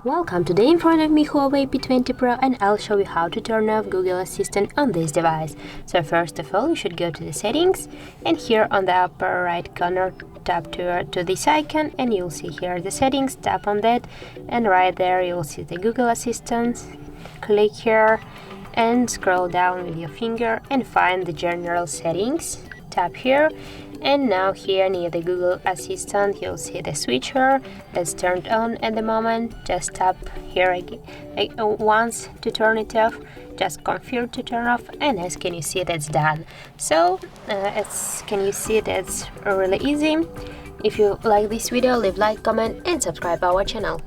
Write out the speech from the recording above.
Welcome, today in front of me HUAWEI P20 Pro, and I'll show you how to turn off Google Assistant on this device. So first of all, you should go to the settings, and here on the upper right corner tap to this icon, and you'll see here the settings. Tap on that, and right there you'll see the Google Assistant. Click here and scroll down with your finger and find the general settings. Tap here, and now here near the Google Assistant you'll see the switcher that's turned on at the moment. Just tap here again once to turn it off, just confirm to turn off, and as can you see, that's done. So as can you see, that's really easy. If you like this video, leave like, comment and subscribe our channel.